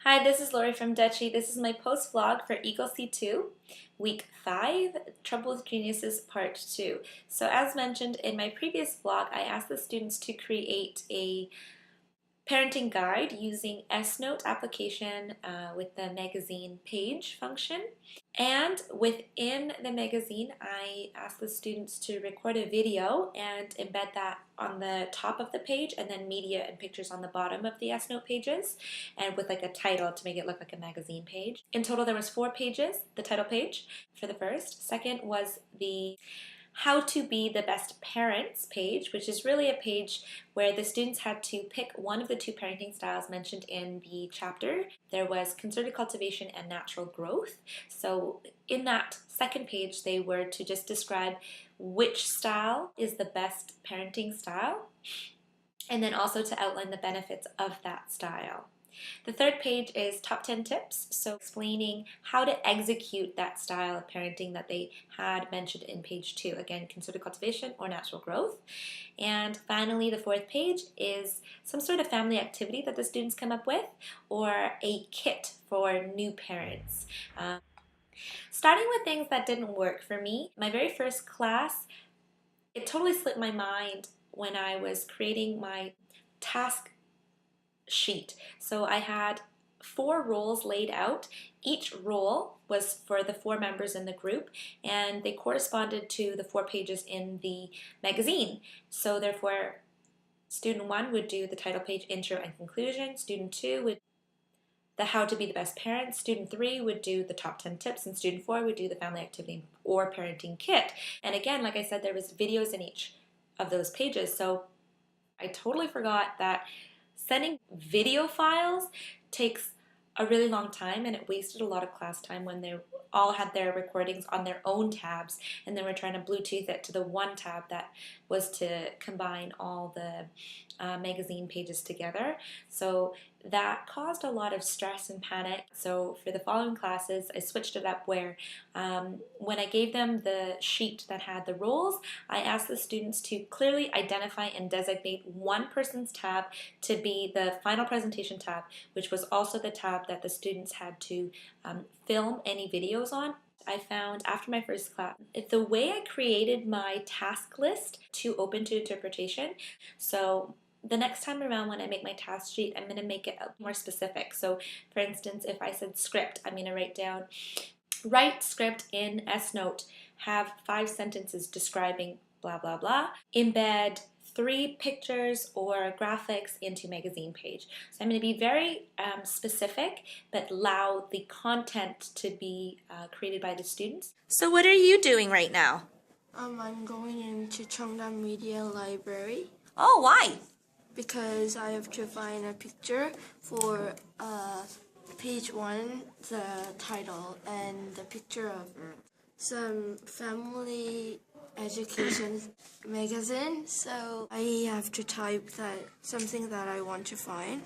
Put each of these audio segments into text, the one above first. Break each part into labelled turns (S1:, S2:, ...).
S1: Hi, this is Laurie from Dutchy. This is my post vlog for Eagle C2, week 5, Trouble with Geniuses part 2. So as mentioned in my previous vlog, I asked the students to create a parenting guide using S-Note application with the magazine page function. And within the magazine, I asked the students to record a video and embed that on the top of the page, and then media and pictures on the bottom of the S-Note pages, and with like a title to make it look like a magazine page. In total, there was 4 pages, the title page for the first. Second was the how to be the best parents page, which is really a page where the students had to pick one of the 2 parenting styles mentioned in the chapter. There was concerted cultivation and natural growth. So in that second page, they were to just describe which style is the best parenting style, and then also to outline the benefits of that style. The third page is top 10 tips, so explaining how to execute that style of parenting that they had mentioned in page 2. Again, concerted cultivation or natural growth. And finally, the fourth page is some sort of family activity that the students come up with, or a kit for new parents. Starting with things that didn't work for me, my very first class, it totally slipped my mind when I was creating my task sheet. So I had 4 roles laid out. Each role was for the 4 members in the group, and they corresponded to the 4 pages in the magazine. So therefore, student 1 would do the title page, intro and conclusion. Student 2 would the how to be the best parent. Student 3 would do the top 10 tips, and student 4 would do the family activity or parenting kit. And again, like I said, there was videos in each of those pages. So I totally forgot that sending video files takes a really long time, and it wasted a lot of class time when they all had their recordings on their own tabs, and then we're trying to Bluetooth it to the one tab that was to combine all the magazine pages together. So that caused a lot of stress and panic. So for the following classes, I switched it up where when I gave them the sheet that had the roles, I asked the students to clearly identify and designate one person's tab to be the final presentation tab, which was also the tab that the students had to film any videos on. I found after my first class, the way I created my task list to open to interpretation. So the next time around when I make my task sheet, I'm going to make it more specific. So for instance, if I said script, I'm going to write down, write script in S-Note, have 5 sentences describing blah, blah, blah, embed 3 pictures or graphics into magazine page. So I'm going to be very specific, but allow the content to be created by the students. So what are you doing right now?
S2: I'm going into Cheongdam Media Library.
S1: Oh, why?
S2: Because I have to find a picture for page 1, the title, and the picture of some family education magazine. So I have to type that something that I want to find.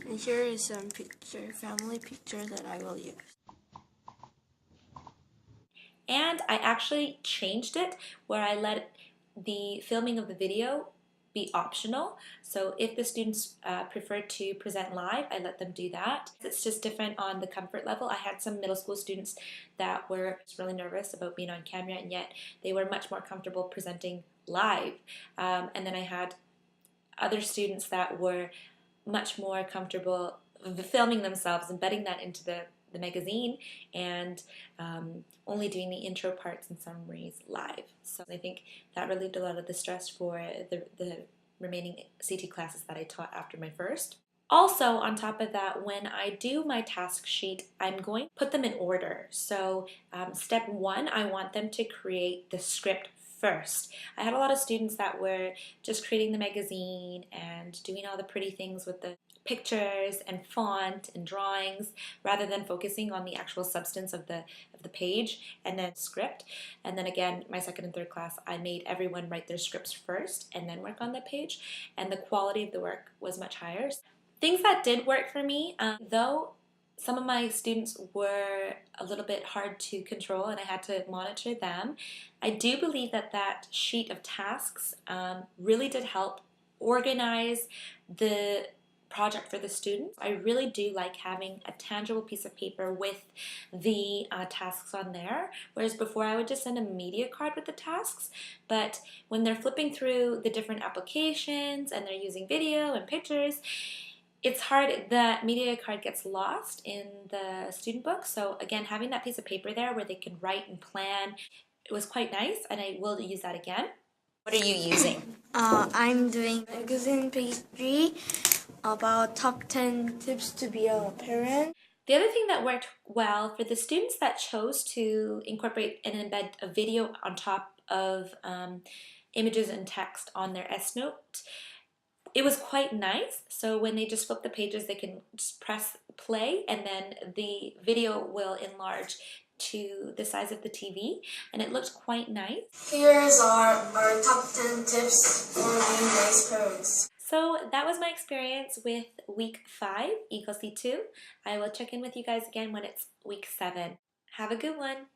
S2: And here is some picture, family picture that I will use.
S1: And I actually changed it where I let the filming of the video be optional. So if the students prefer to present live, I let them do that. It's just different on the comfort level. I had some middle school students that were really nervous about being on camera, and yet they were much more comfortable presenting live. And then I had other students that were much more comfortable filming themselves, embedding that into the magazine, and only doing the intro parts and summaries live. So I think that relieved a lot of the stress for the remaining CT classes that I taught after my first. Also, on top of that, when I do my task sheet, I'm going to put them in order. So step 1, I want them to create the script first. I had a lot of students that were just creating the magazine and doing all the pretty things with the pictures and font and drawings, rather than focusing on the actual substance of the page and then script. And then again, my second and third class, I made everyone write their scripts first and then work on the page, and the quality of the work was much higher. Things that did work for me, though some of my students were a little bit hard to control and I had to monitor them, I do believe that that sheet of tasks really did help organize the project for the students. I really do like having a tangible piece of paper with the tasks on there, whereas before I would just send a media card with the tasks. But when they're flipping through the different applications and they're using video and pictures, it's hard. The media card gets lost in the student book. So again, having that piece of paper there where they can write and plan, it was quite nice, and I will use that again. What are you using?
S2: I'm doing magazine page 3 about top 10 tips to be a parent.
S1: The other thing that worked well for the students that chose to incorporate and embed a video on top of images and text on their S-Note, it was quite nice. So when they just flip the pages, they can just press play and then the video will enlarge to the size of the TV, and it looked quite nice.
S2: Here's our top 10 tips for being nice parents.
S1: So that was my experience with week 5, ECLC 2. I will check in with you guys again when it's week 7. Have a good one.